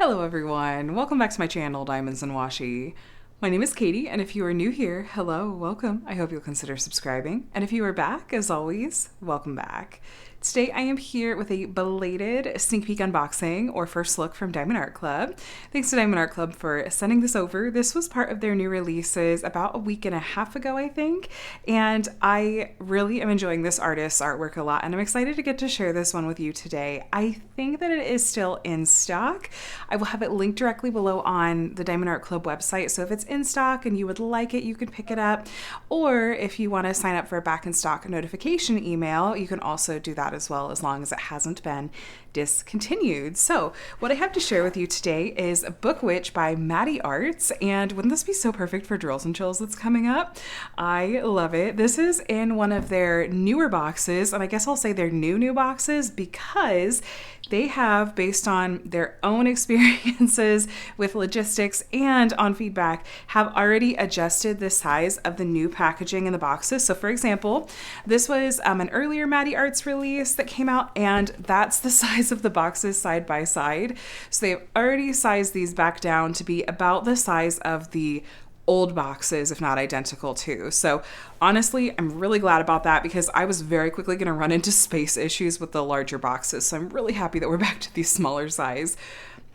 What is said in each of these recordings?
Hello everyone, welcome back to my channel, Diamonds and Washi. My name is Katie, and if you are new here, hello, welcome. I hope you'll consider subscribing. And if you are back, as always, welcome back. Today I am here with a belated sneak peek unboxing or first look from Diamond Art Club. Thanks to Diamond Art Club for sending this over. This was part of their new releases about a week and a half ago, I think. And I really am enjoying this artist's artwork a lot, and I'm excited to get to share this one with you today. I think that it is still in stock. I will have it linked directly below on the Diamond Art Club website, so if it's in stock and you would like it, you can pick it up. Or if you want to sign up for a back in stock notification email, you can also do that as well, as long as it hasn't been discontinued. So what I have to share with you today is Book Witch by Madie Arts, and wouldn't this be so perfect for Drills and Chills that's coming up? I love it. This is in one of their newer boxes, and I guess I'll say they're new boxes because they have, based on their own experiences with logistics and on feedback, have already adjusted the size of the new packaging in the boxes. So for example, this was an earlier Madie Arts release that came out, and that's the size of the boxes side by side. So they've already sized these back down to be about the size of the old boxes, if not identical too. So honestly, I'm really glad about that because I was very quickly going to run into space issues with the larger boxes. So I'm really happy that we're back to these smaller size.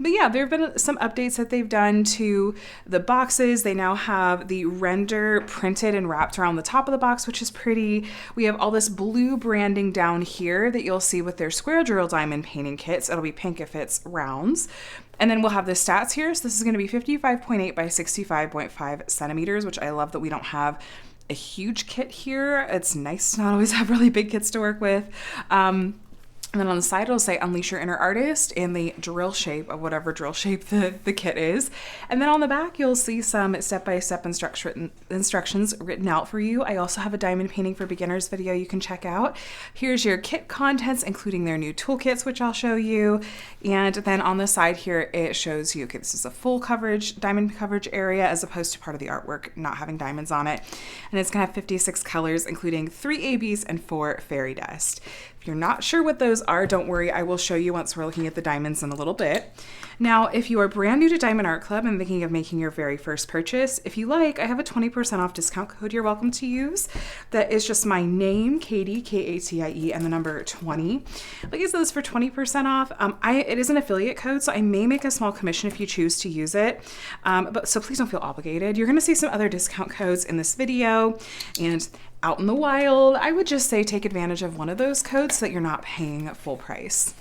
But yeah, there have been some updates that they've done to the boxes. They now have the render printed and wrapped around the top of the box, which is pretty. We have all this blue branding down here that you'll see with their square drill diamond painting kits. It'll be pink if it's rounds. And then we'll have the stats here. So this is going to be 55.8 by 65.5 centimeters, which I love that we don't have a huge kit here. It's nice to not always have really big kits to work with. And then on the side, it'll say Unleash Your Inner Artist in the drill shape of whatever drill shape the kit is. And then on the back, you'll see some step-by-step instructions written out for you. I also have a diamond painting for beginners video you can check out. Here's your kit contents, including their new toolkits, which I'll show you. And then on the side here, it shows you, okay, this is a full coverage, diamond coverage area, as opposed to part of the artwork not having diamonds on it. And it's gonna have 56 colors, including 3 ABs and 4 fairy dust. If you're not sure what those are, don't worry, I will show you once we're looking at the diamonds in a little bit. Now, if you are brand new to Diamond Art Club and thinking of making your very first purchase, if you like, I have a 20% off discount code you're welcome to use. That is just my name, Katie, K-A-T-I-E, and the number 20. Like I said, this for 20% off. It is an affiliate code, so I may make a small commission if you choose to use it. So please don't feel obligated. You're gonna see some other discount codes in this video, and out in the wild, I would just say take advantage of one of those codes so that you're not paying full price.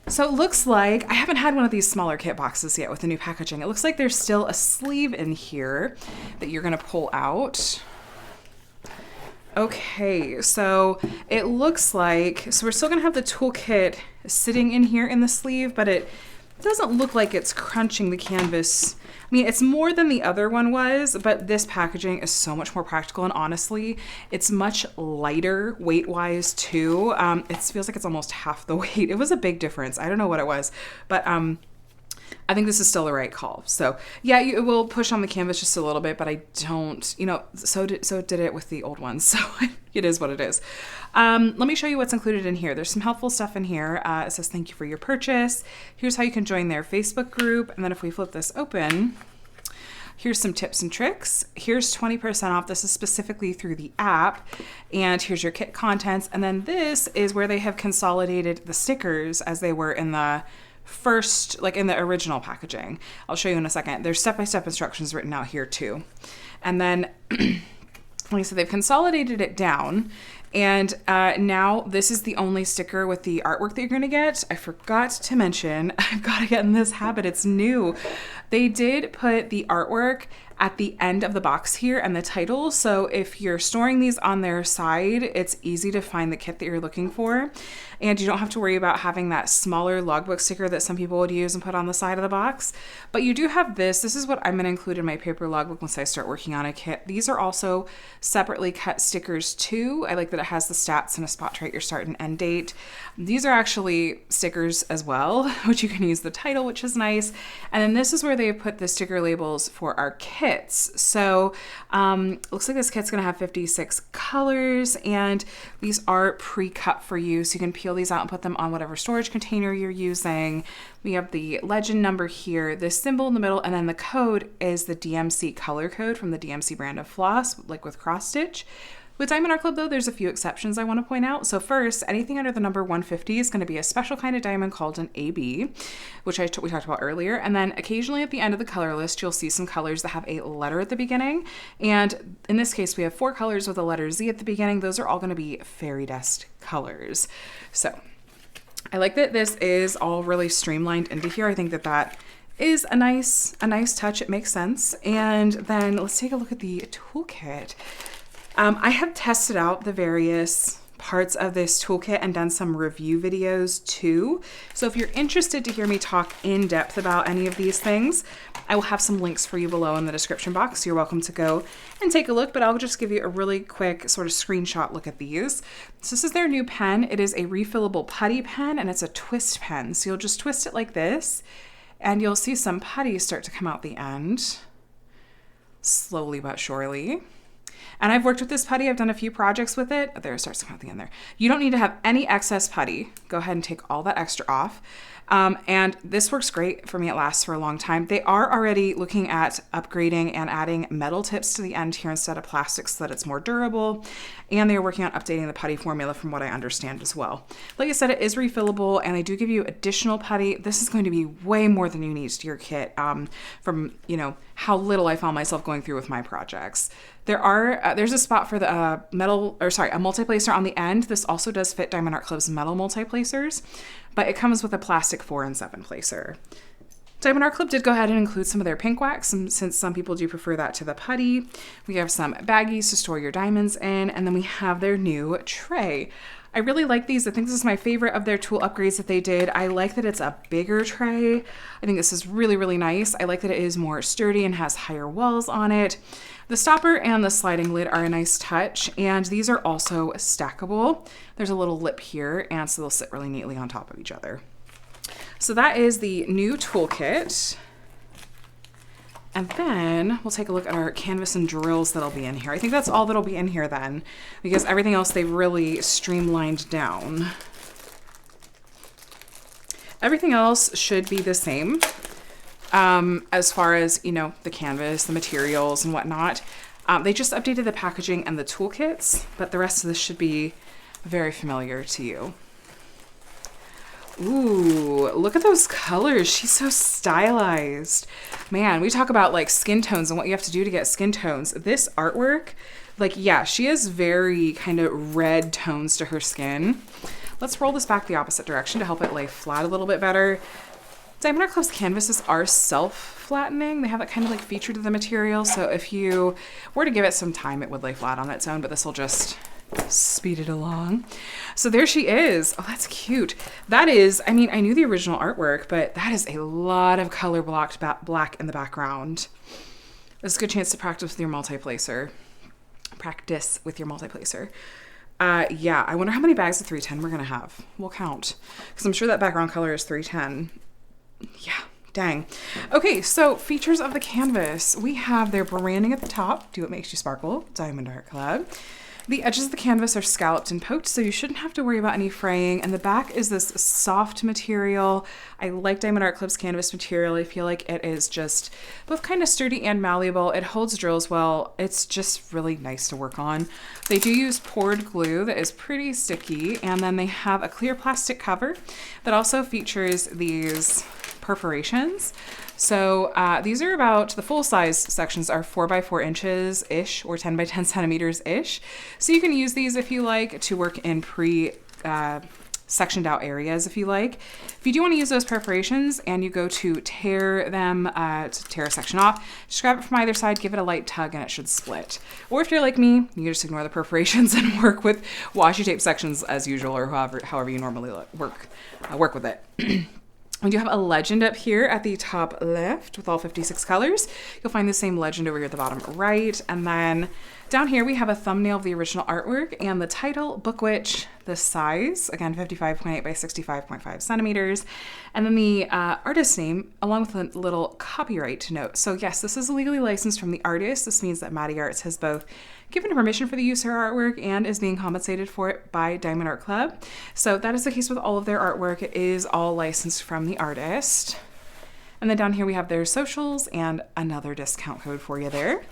So it looks like, I haven't had one of these smaller kit boxes yet with the new packaging. It looks like there's still a sleeve in here that you're gonna pull out. Okay, so it looks like, so we're still gonna have the toolkit sitting in here in the sleeve, but it doesn't look like it's crunching the canvas. I mean, it's more than the other one was, but this packaging is so much more practical, and honestly, it's much lighter weight-wise too. It feels like it's almost half the weight. It was a big difference. I don't know what it was, but I think this is still the right call. So yeah, it will push on the canvas just a little bit, but I don't, so did it with the old ones. So it is what it is. Let me show you what's included in here. There's some helpful stuff in here. It says, thank you for your purchase. Here's how you can join their Facebook group. And then if we flip this open, here's some tips and tricks. Here's 20% off. This is specifically through the app. And here's your kit contents. And then this is where they have consolidated the stickers as they were in the first, like in the original packaging. I'll show you in a second. There's step-by-step instructions written out here too. And then, like I said, they've consolidated it down. And now this is the only sticker with the artwork that you're gonna get. I forgot to mention, I've gotta get in this habit, it's new. They did put the artwork at the end of the box here and the title. So if you're storing these on their side, it's easy to find the kit that you're looking for. And you don't have to worry about having that smaller logbook sticker that some people would use and put on the side of the box. But you do have this. This is what I'm gonna include in my paper logbook once I start working on a kit. These are also separately cut stickers too. I like that it has the stats and a spot to write your start and end date. These are actually stickers as well, which you can use the title, which is nice. And then this is where they they have put the sticker labels for our kits. So looks like this kit's gonna have 56 colors, and these are pre-cut for you. So you can peel these out and put them on whatever storage container you're using. We have the legend number here, the symbol in the middle, and then the code is the DMC color code from the DMC brand of floss, like with cross stitch. With Diamond Art Club though, there's a few exceptions I want to point out. So first, anything under the number 150 is going to be a special kind of diamond called an AB, which we talked about earlier. And then occasionally at the end of the color list, you'll see some colors that have a letter at the beginning. And in this case, we have 4 colors with a letter Z at the beginning. Those are all going to be fairy dust colors. So I like that this is all really streamlined into here. I think that that is a nice touch. It makes sense. And then let's take a look at the toolkit. I have tested out the various parts of this toolkit and done some review videos too. So if you're interested to hear me talk in depth about any of these things, I will have some links for you below in the description box. You're welcome to go and take a look, but I'll just give you a really quick sort of screenshot look at these. So this is their new pen. It is a refillable putty pen, and it's a twist pen. So you'll just twist it like this, and you'll see some putty start to come out the end, slowly but surely. And I've worked with this putty. I've done a few projects with it. There, it starts to come out the end there. You don't need to have any excess putty. Go ahead and take all that extra off. And this works great for me. It lasts for a long time. They are already looking at upgrading and adding metal tips to the end here instead of plastic so that it's more durable. And they are working on updating the putty formula from what I understand as well. Like I said, it is refillable, and they do give you additional putty. This is going to be way more than you need to your kit from, how little I found myself going through with my projects. There's a spot for the a multiplacer on the end. This also does fit Diamond Art Club's metal multiplacers, but it comes with a plastic 4 and 7 placer. Diamond Art Club did go ahead and include some of their pink wax, since some people do prefer that to the putty. We have some baggies to store your diamonds in, and then we have their new tray. I really like these. I think this is my favorite of their tool upgrades that they did. I like that it's a bigger tray. I think this is really, really nice. I like that it is more sturdy and has higher walls on it. The stopper and the sliding lid are a nice touch, and these are also stackable. There's a little lip here, and so they'll sit really neatly on top of each other. So that is the new toolkit. And then we'll take a look at our canvas and drills that'll be in here. I think that's all that'll be in here then, because everything else they've really streamlined down. Everything else should be the same as far as, the canvas, the materials and whatnot. They just updated the packaging and the toolkits, but the rest of this should be very familiar to you. Ooh, look at those colors. She's so stylized. Man, we talk about like skin tones and what you have to do to get skin tones. This artwork, she has very kind of red tones to her skin. Let's roll this back the opposite direction to help it lay flat a little bit better. Diamond Art Club's canvases are self-flattening. They have that kind of feature to the material. So if you were to give it some time, it would lay flat on its own, but this will just speed it along. So there she is. Oh, that's cute. That is, I knew the original artwork, but that is a lot of color blocked black in the background. It's a good chance to practice with your multiplacer. I wonder how many bags of 310 we're gonna have. We'll count, because I'm sure that background color is 310. Yeah, dang. Okay, so features of the canvas. We have their branding at the top. Do What Makes You Sparkle, Diamond Art Club. The edges of the canvas are scalloped and poked, so you shouldn't have to worry about any fraying. And the back is this soft material. I like Diamond Art Club's canvas material. I feel like it is just both kind of sturdy and malleable. It holds drills well. It's just really nice to work on. They do use poured glue that is pretty sticky, and then they have a clear plastic cover that also features these perforations. So these are about, the full size sections are 4 by 4 inches ish, or 10 by 10 centimeters ish. So you can use these if you like to work in sectioned out areas if you like. If you do want to use those perforations and you go to tear them, to tear a section off, just grab it from either side, give it a light tug, and it should split. Or if you're like me, you can just ignore the perforations and work with washi tape sections as usual, or however you normally work with it. We do have a legend up here at the top left with all 56 colors. You'll find the same legend over here at the bottom right. And then down here we have a thumbnail of the original artwork and the title, Book Witch, the size, again, 55.8 by 65.5 centimeters, and then the artist name, along with a little copyright note. So yes, this is legally licensed from the artist. This means that Madie Arts has both given permission for the use of her artwork and is being compensated for it by Diamond Art Club. So that is the case with all of their artwork. It is all licensed from the artist. And then down here we have their socials and another discount code for you there.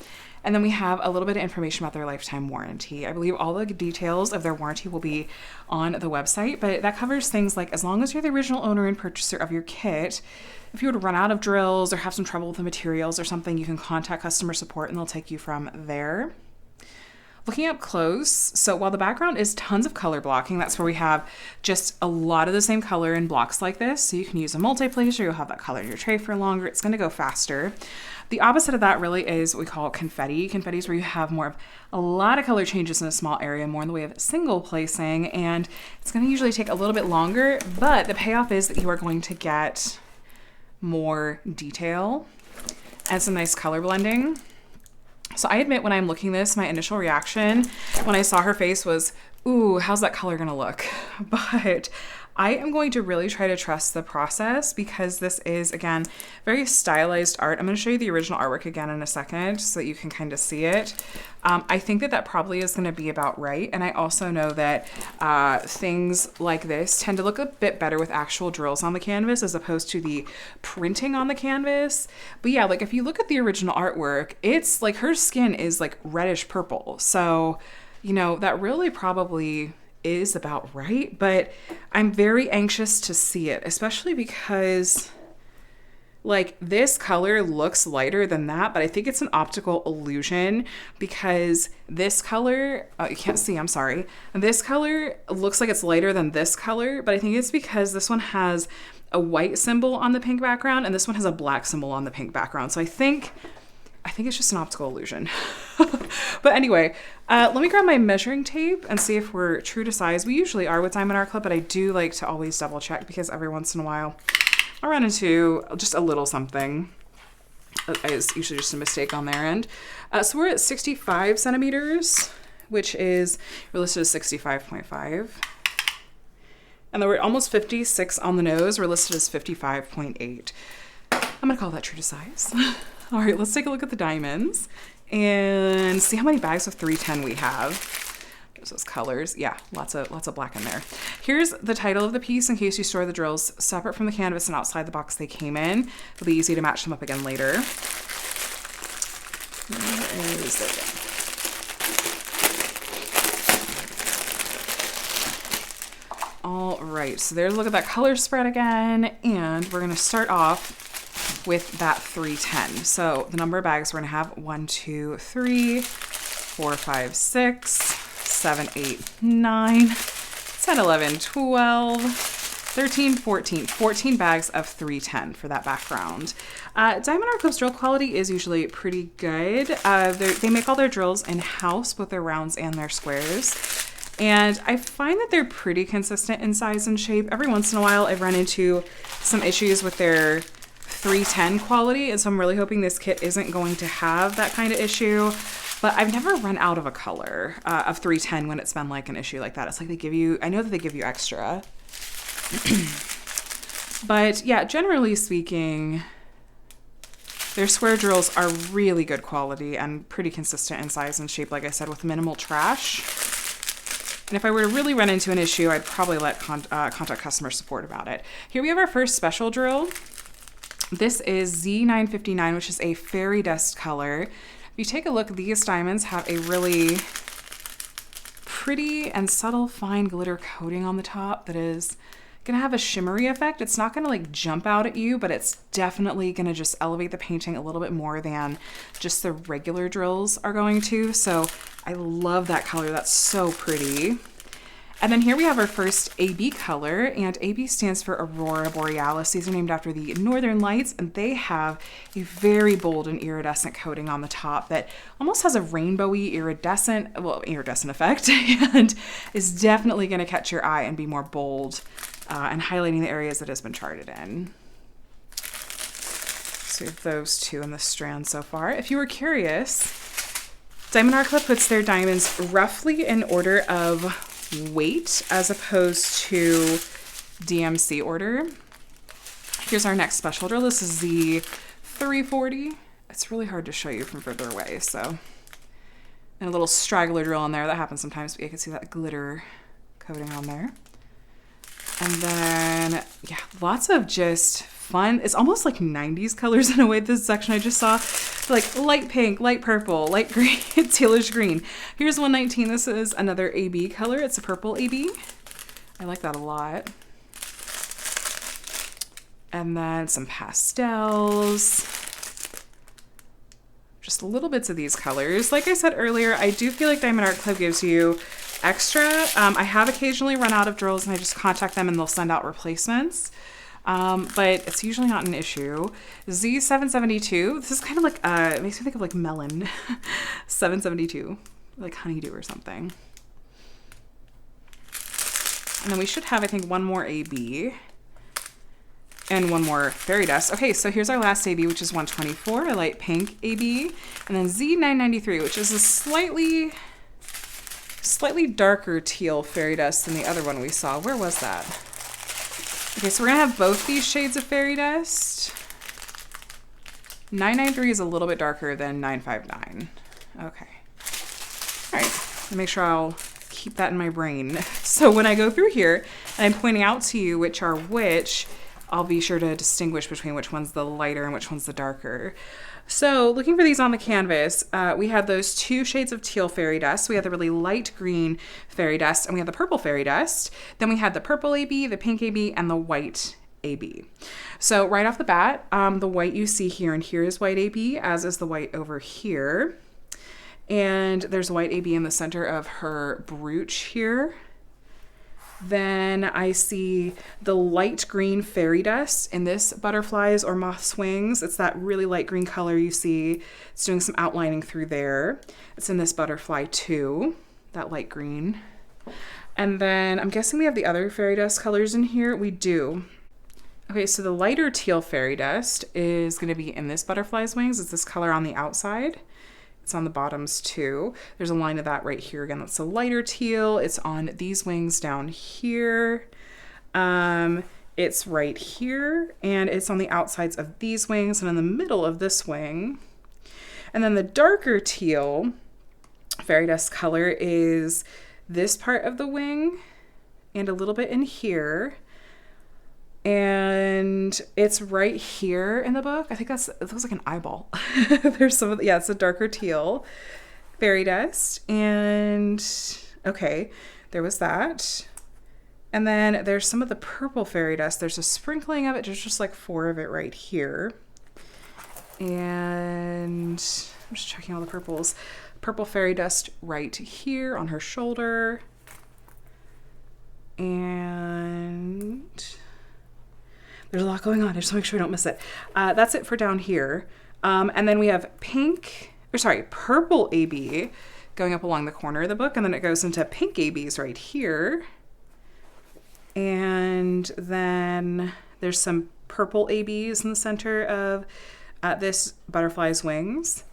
And then we have a little bit of information about their lifetime warranty. I believe all the details of their warranty will be on the website, but that covers things like as long as you're the original owner and purchaser of your kit, if you were to run out of drills or have some trouble with the materials or something, you can contact customer support and they'll take you from there. Looking up close, so while the background is tons of color blocking, that's where we have just a lot of the same color in blocks like this. So you can use a multiplacer, you'll have that color in your tray for longer, it's gonna go faster. The opposite of that really is what we call confetti. Confetti is where you have more of a lot of color changes in a small area, more in the way of single placing, and it's gonna usually take a little bit longer, but the payoff is that you are going to get more detail and some nice color blending. So I admit when I'm looking this, my initial reaction when I saw her face was, ooh, how's that color gonna look? But I am going to really try to trust the process because this is, again, very stylized art. I'm gonna show you the original artwork again in a second so that you can kind of see it. I think that that probably is gonna be about right. And I also know that things like this tend to look a bit better with actual drills on the canvas as opposed to the printing on the canvas. But yeah, like if you look at the original artwork, it's like her skin is like reddish purple. So, you know, that really probably is about right, but I'm very anxious to see it, especially because like this color looks lighter than that, but I think it's an optical illusion because this color, you can't see, I'm sorry. This color looks like it's lighter than this color, but I think it's because this one has a white symbol on the pink background and this one has a black symbol on the pink background. So I think it's just an optical illusion. But anyway, let me grab my measuring tape and see if we're true to size. We usually are with Diamond Art Club, but I do like to always double check because every once in a while I'll run into just a little something. It's usually just a mistake on their end. So we're at 65 centimeters, which is, we're listed as 65.5. And then we're almost 56 on the nose. We're listed as 55.8. I'm gonna call that true to size. All right, let's take a look at the diamonds and see how many bags of 310 we have. There's those colors. Yeah, lots of black in there. Here's the title of the piece in case you store the drills separate from the canvas and outside the box they came in. It'll be easy to match them up again later. Where is it? All right, so there's a look at that color spread again, and we're gonna start off with that 310. So the number of bags we're gonna have 1, 2, 3, 4, 5, 6, 7, 8, 9, 10, 11, 12, 13, 14 bags of 310 for that background. Diamond Art Club's drill quality is usually pretty good. They make all their drills in-house, both their rounds and their squares. And I find that they're pretty consistent in size and shape. Every once in a while I've run into some issues with their 310 quality, and so I'm really hoping this kit isn't going to have that kind of issue. But I've never run out of a color of 310 when it's been like an issue like that. It's like they give you, I know that they give you extra. But yeah, generally speaking, their square drills are really good quality and pretty consistent in size and shape, like I said, with minimal trash. And if I were to really run into an issue, I'd probably let contact customer support about it. Here we have our first special drill. This is Z959, which is a fairy dust color. If you take a look, these diamonds have a really pretty and subtle fine glitter coating on the top that is gonna have a shimmery effect. It's not gonna like jump out at you, but it's definitely gonna just elevate the painting a little bit more than just the regular drills are going to. So I love that color, that's so pretty. And then here we have our first AB color, and AB stands for Aurora Borealis. These are named after the Northern Lights, and they have a very bold and iridescent coating on the top that almost has a rainbowy iridescent effect, and is definitely going to catch your eye and be more bold and highlighting the areas that has been charted in. So we have those two in the strand so far. If you were curious, Diamond Art Club puts their diamonds roughly in order of weight as opposed to DMC order. Here's our next special drill. This is the 340. It's really hard to show you from further away, so. And a little straggler drill on there. That happens sometimes, but you can see that glitter coating on there. And then, yeah, lots of just fun. It's almost like 90s colors in a way, this section I just saw. Like light pink, light purple, light green, tealish green. Here's 119. This is another AB color. It's a purple AB. I like that a lot. And then some pastels. Just little bits of these colors. Like I said earlier, I do feel like Diamond Art Club gives you extra. I have occasionally run out of drills and I just contact them and they'll send out replacements. But it's usually not an issue. Z772, this is kind of like, it makes me think of like melon. 772, like honeydew or something. And then we should have, I think, one more AB. And one more fairy dust. Okay, so here's our last AB, which is 124, a light pink AB. And then Z993, which is a slightly darker teal fairy dust than the other one we saw. Where was that? Okay, so we're gonna have both these shades of fairy dust. 993 is a little bit darker than 959. Okay. All right, let me make sure I'll keep that in my brain. So when I go through here and I'm pointing out to you which are which, I'll be sure to distinguish between which one's the lighter and which one's the darker. So looking for these on the canvas, we had those two shades of teal fairy dust. We had the really light green fairy dust and we had the purple fairy dust. Then we had the purple AB, the pink AB, and the white AB. So right off the bat, the white you see here and here is white AB, as is the white over here. And there's white AB in the center of her brooch here. Then I see the light green fairy dust in this butterflies or moth's wings. It's that really light green color you see. It's doing some outlining through there. It's in this butterfly too, that light green. And then I'm guessing we have the other fairy dust colors in here. We do. Okay, so the lighter teal fairy dust is going to be in this butterfly's wings. It's this color on the outside. It's on the bottoms too. There's a line of that right here again. That's a lighter teal. It's on these wings down here. It's right here and it's on the outsides of these wings and in the middle of this wing. And then the darker teal fairy dust color is this part of the wing and a little bit in here. And it's right here in the book. I think it looks like an eyeball. There's some of the, yeah, it's a darker teal fairy dust. And okay, there was that. And then there's some of the purple fairy dust. There's a sprinkling of it. There's just like 4 of it right here. And I'm just checking all the purples. Purple fairy dust right here on her shoulder. And there's a lot going on. I just want to make sure I don't miss it. That's it for down here. And then we have purple AB going up along the corner of the book. And then it goes into pink ABs right here. And then there's some purple ABs in the center of this butterfly's wings.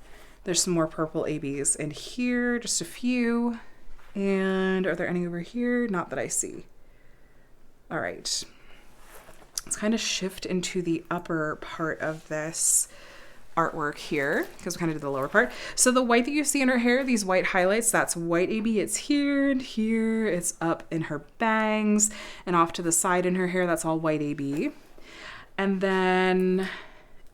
There's some more purple ABs in here, just a few. And are there any over here? Not that I see. All right. Let's kind of shift into the upper part of this artwork here because we kind of did the lower part. So the white that you see in her hair, these white highlights, that's white AB. It's here and here. It's up in her bangs and off to the side in her hair. That's all white AB. And then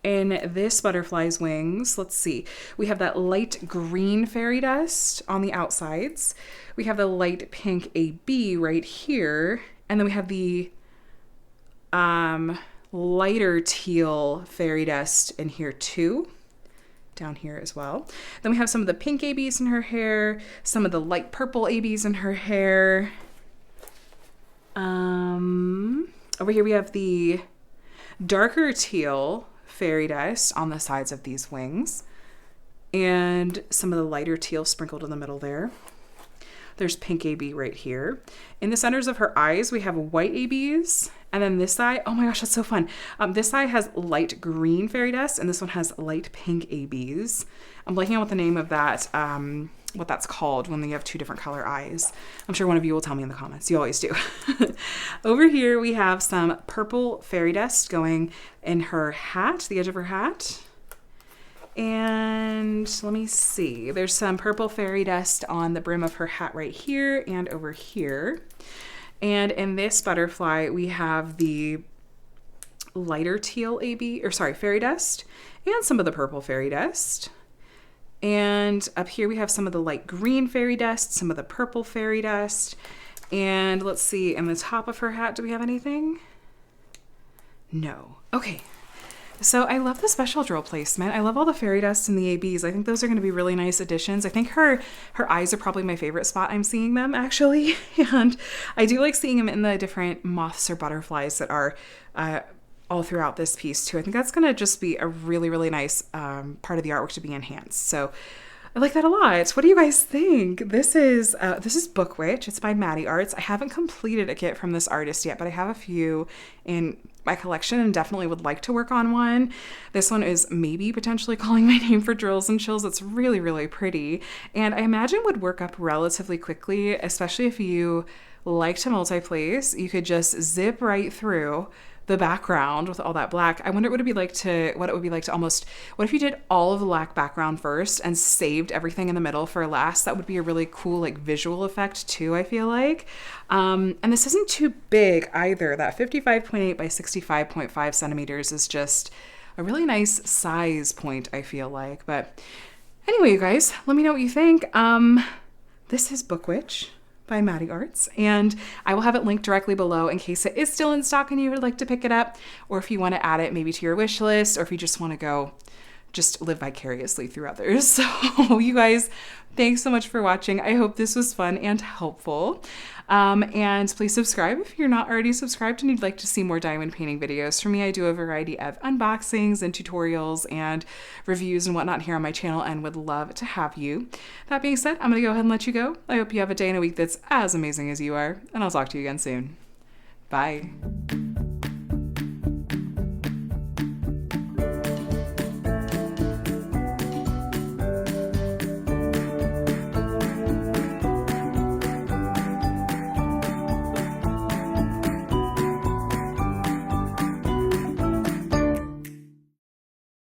in this butterfly's wings, let's see, we have that light green fairy dust on the outsides. We have the light pink AB right here. And then we have the lighter teal fairy dust in here too, down here as well. Then we have some of the pink ABs in her hair, some of the light purple ABs in her hair. Over here we have the darker teal fairy dust on the sides of these wings and some of the lighter teal sprinkled in the middle there. There's pink AB right here. In the centers of her eyes, we have white ABs. And then this eye, oh my gosh, that's so fun. This eye has light green fairy dust and this one has light pink ABs. I'm blanking on what the name of that what that's called when you have two different color eyes. I'm sure one of you will tell me in the comments. You always do. Over here we have some purple fairy dust going in her hat, the edge of her hat. And let me see, there's some purple fairy dust on the brim of her hat right here and over here. And in this butterfly, we have the lighter teal fairy dust and some of the purple fairy dust. And up here we have some of the light green fairy dust, some of the purple fairy dust. And let's see, in the top of her hat, do we have anything? No. Okay. So I love the special drill placement. I love all the fairy dust and the ABs. I think those are going to be really nice additions. I think her eyes are probably my favorite spot I'm seeing them, actually. And I do like seeing them in the different moths or butterflies that are all throughout this piece too. I think that's going to just be a really, really nice part of the artwork to be enhanced. So I like that a lot. What do you guys think? This is Book Witch. It's by Madie Arts. I haven't completed a kit from this artist yet, but I have a few in my collection and definitely would like to work on one. This one is maybe potentially calling my name for Drills and Chills. It's really, really pretty. And I imagine would work up relatively quickly, especially if you like to multi-place. You could just zip right through the background with all that black. I wonder what it would be like to almost, what if you did all of the black background first and saved everything in the middle for last? That would be a really cool like visual effect too, I feel like. And this isn't too big either. That 55.8 by 65.5 centimeters is just a really nice size point, I feel like. But anyway, you guys, let me know what you think. This is Book Witch by Madie Arts, and I will have it linked directly below in case it is still in stock and you would like to pick it up, or if you want to add it maybe to your wish list, or if you just want to go just live vicariously through others. So you guys, thanks so much for watching. I hope this was fun and helpful. And please subscribe if you're not already subscribed and you'd like to see more diamond painting videos from me. I do a variety of unboxings and tutorials and reviews and whatnot here on my channel and would love to have you. That being said, I'm going to go ahead and let you go. I hope you have a day and a week that's as amazing as you are, and I'll talk to you again soon. Bye.